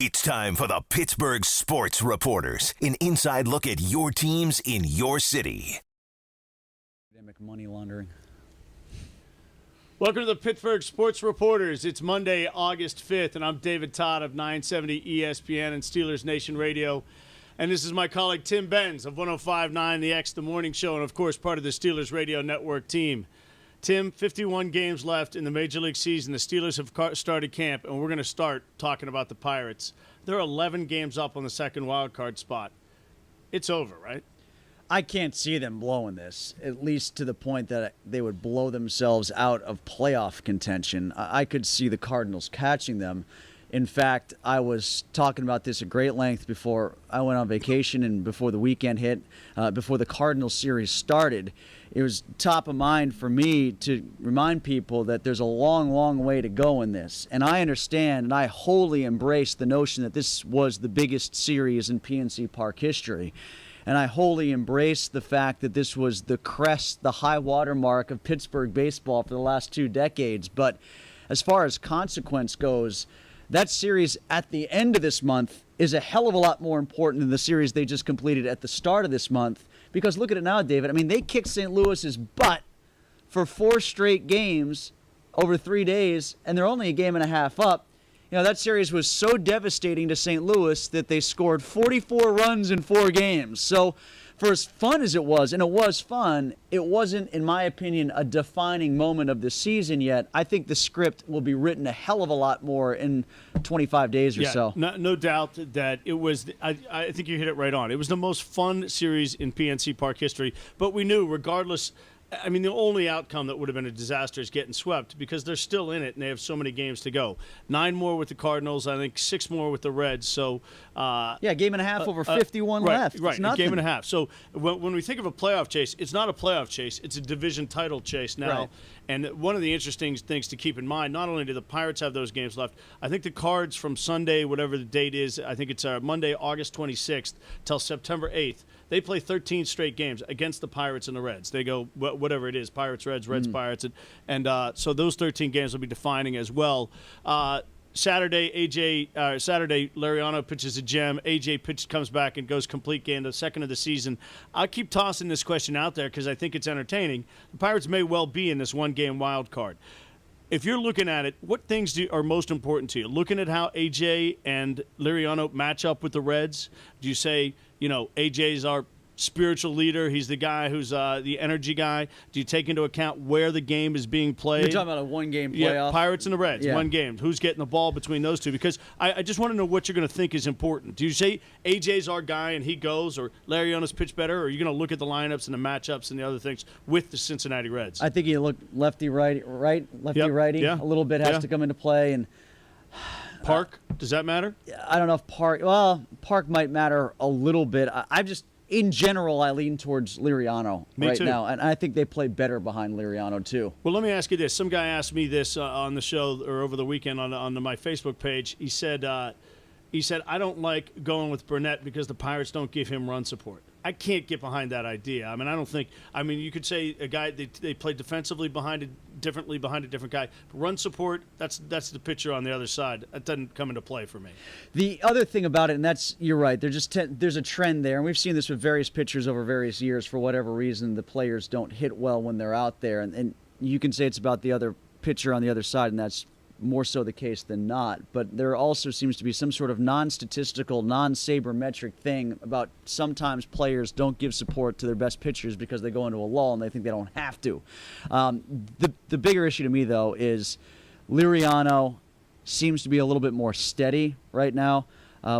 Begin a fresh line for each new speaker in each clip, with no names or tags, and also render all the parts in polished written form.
It's time for the Pittsburgh Sports Reporters, an inside look at your teams in your city.
Money laundering.
Welcome to the Pittsburgh Sports Reporters. It's Monday, August 5th, and I'm David Todd of 970 ESPN and Steelers Nation Radio. And this is my colleague Tim Benz of 105.9 The X, The Morning Show, and, of course, part of the Steelers Radio Network team. Tim, 51 games left in the Major League season. The Steelers have started camp, and we're going to start talking about the Pirates. They're 11 games up on the second wild card spot. It's over, right?
I can't see them blowing this, at least to the point that they would blow themselves out of playoff contention. I could see the Cardinals catching them. In fact, I was talking about this at great length before I went on vacation and before the weekend hit, before the Cardinals series started. It was top of mind for me to remind people that there's a long, long way to go in this. And I understand and I wholly embrace the notion that this was the biggest series in PNC Park history. And I wholly embrace the fact that this was the crest, the high water mark of Pittsburgh baseball for the last 2 decades. But as far as consequence goes, that series at the end of this month is a hell of a lot more important than the series they just completed at the start of this month. Because look at it now, David. I mean, they kicked St. Louis's butt for 4 straight games over 3 days, and they're only a game and a half up. You know, that series was so devastating to St. Louis that they scored 44 runs in 4 games. So for as fun as it was, and it was fun, it wasn't, in my opinion, a defining moment of the season yet. I think the script will be written a hell of a lot more in 25 days or so.
No doubt that it was, I think you hit it right on. It was the most fun series in PNC Park history, but we knew regardless, I mean, the only outcome that would have been a disaster is getting swept because they're still in it and they have so many games to go. 9 more with the Cardinals, I think 6 more with the Reds. So
game and a half over 51 left.
Right,
a
game and a half. So when we think of a playoff chase, it's not a playoff chase. It's a division title chase now.
Right.
And one of the interesting things to keep in mind, not only do the Pirates have those games left, I think the Cards from Sunday, whatever the date is, I think it's Monday, August 26th, till September 8th. They play 13 straight games against the Pirates and the Reds. They go whatever it is, Pirates, Reds, Reds, Pirates. And so those 13 games will be defining as well. Saturday, Lariano pitches a gem. AJ comes back and goes complete game, the second of the season. I'll keep tossing this question out there because I think it's entertaining. The Pirates may well be in this one-game wild card. If you're looking at it, what things are most important to you? Looking at how AJ and Lariano match up with the Reds, do you say, AJ's our spiritual leader, he's the guy who's the energy guy? Do you take into account where the game is being played?
You're talking about a one-game playoff?
Yeah, Pirates and the Reds, one game. Who's getting the ball between those two? Because I just want to know what you're going to think is important. Do you say AJ's our guy and he goes, or Lariano's pitch better, or are you going to look at the lineups and the matchups and the other things with the Cincinnati Reds?
I think you look lefty-righty.
Yeah.
A little bit has to come into play. And
Park, does that matter?
I don't know if Park might matter a little bit. In general, I lean towards Liriano now, and I think they play better behind Liriano too.
Well, let me ask you this. Some guy asked me this on the show or over the weekend on my Facebook page. He said, I don't like going with Burnett because the Pirates don't give him run support. I can't get behind that idea. You could say a guy, they play defensively differently behind a different guy. Run support, that's the pitcher on the other side. That doesn't come into play for me.
The other thing about it, and you're right, there's a trend there, and we've seen this with various pitchers over various years. For whatever reason, the players don't hit well when they're out there, and you can say it's about the other pitcher on the other side, and that's more so the case than not. But there also seems to be some sort of non-statistical, non-sabermetric thing about sometimes players don't give support to their best pitchers because they go into a lull and they think they don't have to. The bigger issue to me, though, is Liriano seems to be a little bit more steady right now.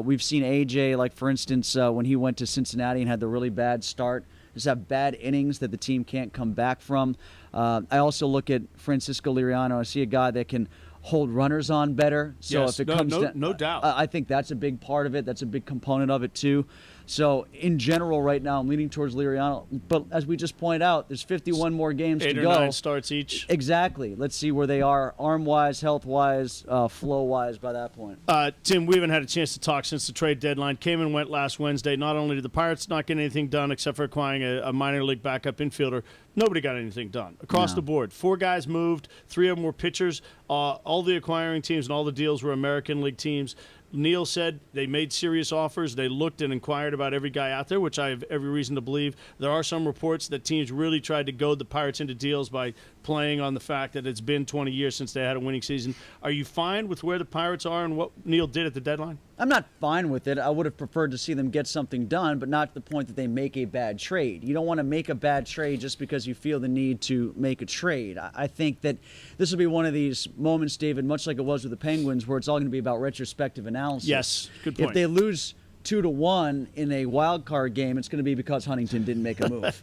We've seen AJ, like for instance, when he went to Cincinnati and had the really bad start, just have bad innings that the team can't come back from. I also look at Francisco Liriano. I see a guy that can hold runners on better. So
yes,
if it comes down,
no doubt.
I think that's a big part of it. That's a big component of it too. So in general, right now, I'm leaning towards Liriano. But as we just pointed out, there's 51 more games to go.
8 or 9 starts each.
Exactly. Let's see where they are arm-wise, health-wise, flow-wise by that point.
Tim, we haven't had a chance to talk since the trade deadline. Came and went last Wednesday. Not only did the Pirates not get anything done except for acquiring a minor league backup infielder, nobody got anything done across the board. 4 guys moved. 3 of them were pitchers. All the acquiring teams and all the deals were American League teams. Neil said they made serious offers. They looked and inquired about every guy out there, which I have every reason to believe. There are some reports that teams really tried to goad the Pirates into deals by playing on the fact that it's been 20 years since they had a winning season. Are you fine with where the Pirates are and what Neil did at the deadline?
I'm not fine with it. I would have preferred to see them get something done, but not to the point that they make a bad trade. You don't want to make a bad trade just because you feel the need to make a trade. I think that this will be one of these moments, David, much like it was with the Penguins, where it's all going to be about retrospective analysis.
Yes, good point.
If they lose 2-1 in a wild card game, it's going to be because Huntington didn't make a move.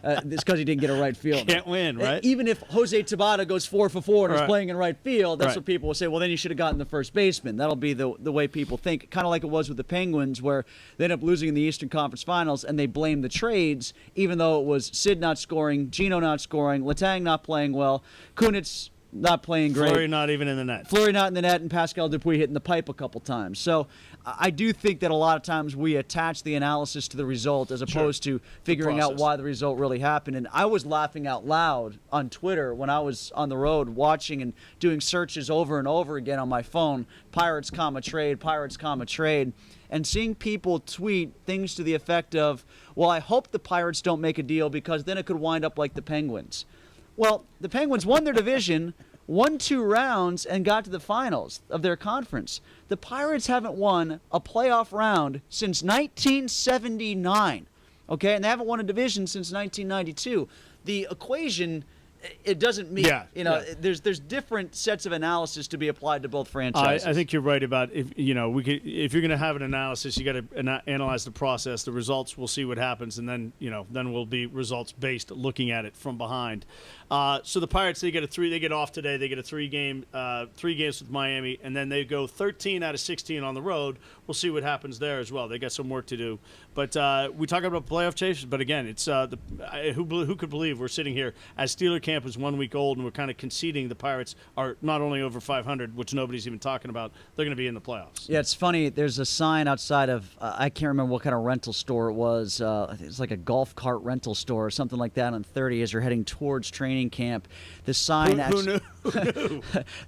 It's because he didn't get a right field.
Can't win, right?
Even if Jose Tabata goes 4 for 4 and is
Right.
playing in right field, that's
Right.
what people will say. Well, then you should have gotten the first baseman. That'll be the way people think. Kind of like it was with the Penguins, where they ended up losing in the Eastern Conference Finals, and they blamed the trades, even though it was Sid not scoring, Gino not scoring, Letang not playing well, Kunitz not playing great.
Fleury not even in the net.
Fleury not in the net, and Pascal Dupuis hitting the pipe a couple times. So I do think that a lot of times we attach the analysis to the result as opposed to figuring out
process.
why the result really happened. And I was laughing out loud on Twitter when I was on the road watching and doing searches over and over again on my phone, Pirates, trade, and seeing people tweet things to the effect of, well, I hope the Pirates don't make a deal because then it could wind up like the Penguins. Well, the Penguins won their division, won 2 rounds, and got to the finals of their conference. The Pirates haven't won a playoff round since 1979, okay? And they haven't won a division since 1992. The equation, it doesn't meet. There's different sets of analysis to be applied to both franchises.
I think you're right about if you're going to have an analysis, you got to analyze the process, the results. We'll see what happens, and then we'll be results based, looking at it from behind. So the Pirates, they get off today. They get a 3 games with Miami, and then they go 13 out of 16 on the road. We'll see what happens there as well. They got some work to do. But we talk about playoff chasers, but again, it's who could believe we're sitting here as Steeler camp is 1 week old, and we're kind of conceding the Pirates are not only over 500, which nobody's even talking about, they're going to be in the playoffs.
Yeah, it's funny. There's a sign outside of, I can't remember what kind of rental store it was. I think it's like a golf cart rental store or something like that on 30 as you're heading towards training camp. The sign
Who knew?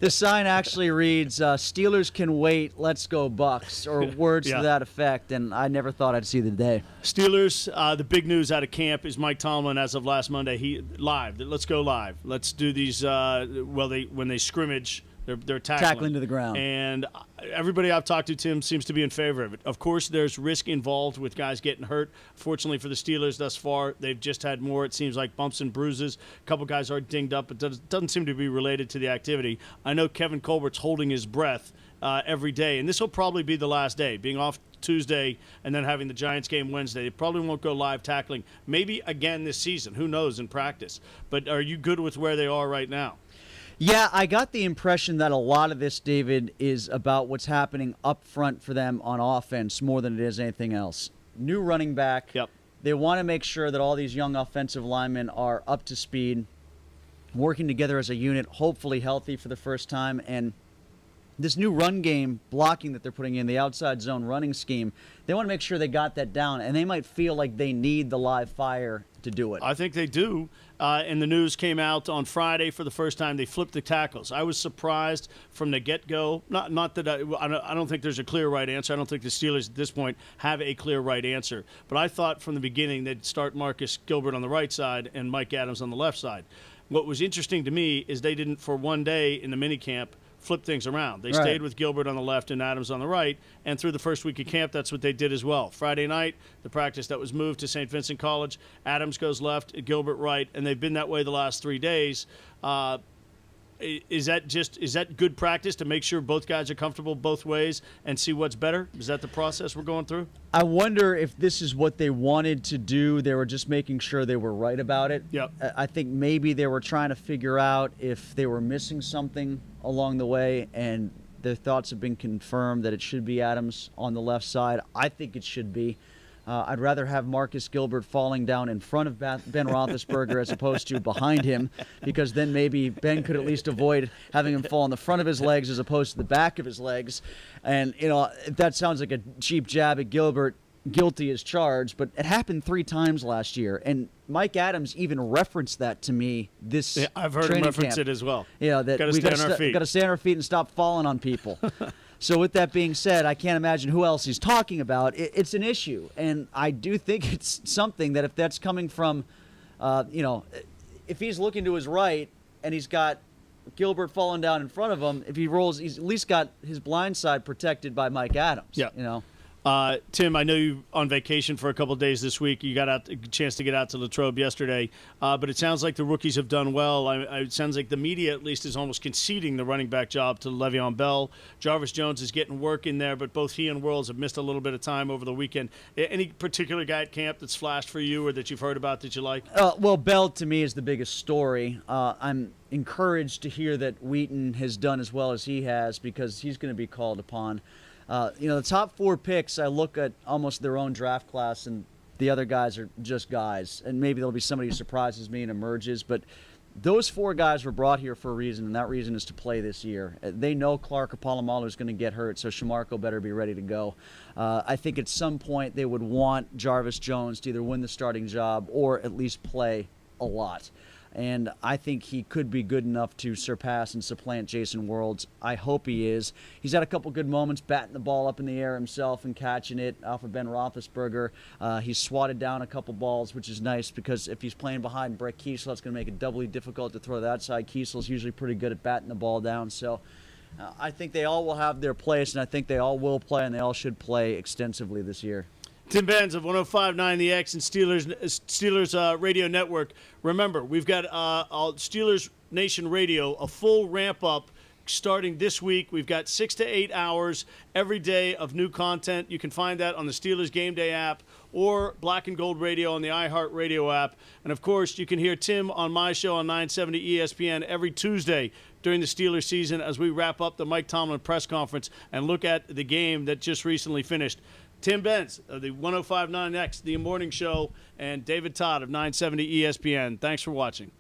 The sign actually reads, Steelers can wait, let's go Bucks, or words to that effect, and I never thought I'd see the day.
Steelers, the big news out of camp is Mike Tomlin, as of last Monday, let's go live. Let's do these, when they scrimmage, they're tackling
to the ground.
And everybody I've talked to, Tim, seems to be in favor of it. Of course, there's risk involved with guys getting hurt. Fortunately for the Steelers thus far, they've just had more, it seems like, bumps and bruises. A couple guys are dinged up, but doesn't seem to be related to the activity. I know Kevin Colbert's holding his breath every day, and this will probably be the last day, being off Tuesday and then having the Giants game Wednesday. They probably won't go live tackling. Maybe again this season. Who knows in practice. But are you good with where they are right now?
Yeah, I got the impression that a lot of this, David, is about what's happening up front for them on offense more than it is anything else. New running back.
Yep.
They want to make sure that all these young offensive linemen are up to speed, working together as a unit, hopefully healthy for the first time. And this new run game blocking that they're putting in, the outside zone running scheme, they want to make sure they got that down. And they might feel like they need the live fire to do it.
I think they do. And the news came out on Friday for the first time. They flipped the tackles. I was surprised from the get-go. Not that I don't think there's a clear right answer. I don't think the Steelers at this point have a clear right answer. But I thought from the beginning they'd start Marcus Gilbert on the right side and Mike Adams on the left side. What was interesting to me is they didn't, for one day in the minicamp, flip things around. They stayed with Gilbert on the left and Adams on the right, and through the first week of camp, that's what they did as well. Friday night, the practice that was moved to St. Vincent College, Adams goes left, Gilbert right, and they've been that way the last 3 days. Is that good practice to make sure both guys are comfortable both ways and see what's better? Is that the process we're going through?
I wonder if this is what they wanted to do. They were just making sure they were right about it.
Yep.
I think maybe they were trying to figure out if they were missing something along the way, and their thoughts have been confirmed that it should be Adams on the left side. I think it should be. I'd rather have Marcus Gilbert falling down in front of Ben Roethlisberger as opposed to behind him, because then maybe Ben could at least avoid having him fall on the front of his legs as opposed to the back of his legs. And, that sounds like a cheap jab at Gilbert. Guilty as charged, but it happened 3 times last year. And Mike Adams even referenced that to me this
I've heard him reference it as well.
That
gotta
we
got to stay on our feet.
Got to stay on our feet and stop falling on people. So with that being said, I can't imagine who else he's talking about. It's an issue, and I do think it's something that if that's coming from, if he's looking to his right and he's got Gilbert falling down in front of him, if he rolls, he's at least got his blind side protected by Mike Adams.
Yeah. Tim, I know you on vacation for a couple of days this week. You got a chance to get out to Latrobe yesterday, but it sounds like the rookies have done well. It sounds like the media, at least, is almost conceding the running back job to Le'Veon Bell. Jarvis Jones is getting work in there, but both he and Worlds have missed a little bit of time over the weekend. Any particular guy at camp that's flashed for you or that you've heard about that you like?
Well, Bell, to me, is the biggest story. I'm encouraged to hear that Wheaton has done as well as he has because he's going to be called upon. The top 4 picks, I look at almost their own draft class, and the other guys are just guys. And maybe there'll be somebody who surprises me and emerges. But those 4 guys were brought here for a reason, and that reason is to play this year. They know Clark or Polamalu is going to get hurt, so Shamarko better be ready to go. I think at some point they would want Jarvis Jones to either win the starting job or at least play a lot. And I think he could be good enough to surpass and supplant Jason Worlds. I hope he is. He's had a couple good moments batting the ball up in the air himself and catching it off of Ben Roethlisberger. He's swatted down a couple balls, which is nice because if he's playing behind Brett Kiesel, it's going to make it doubly difficult to throw that side. Kiesel's usually pretty good at batting the ball down. So I think they all will have their place, and I think they all will play, and they all should play extensively this year.
Tim Benz of 105.9 The X and Steelers Radio Network. Remember, we've got Steelers Nation Radio, a full ramp-up starting this week. We've got 6 to 8 hours every day of new content. You can find that on the Steelers Game Day app or Black and Gold Radio on the iHeartRadio app. And, of course, you can hear Tim on my show on 970 ESPN every Tuesday during the Steelers season as we wrap up the Mike Tomlin press conference and look at the game that just recently finished. Tim Benz of the 105.9 X, the morning show, and David Todd of 970 ESPN. Thanks for watching.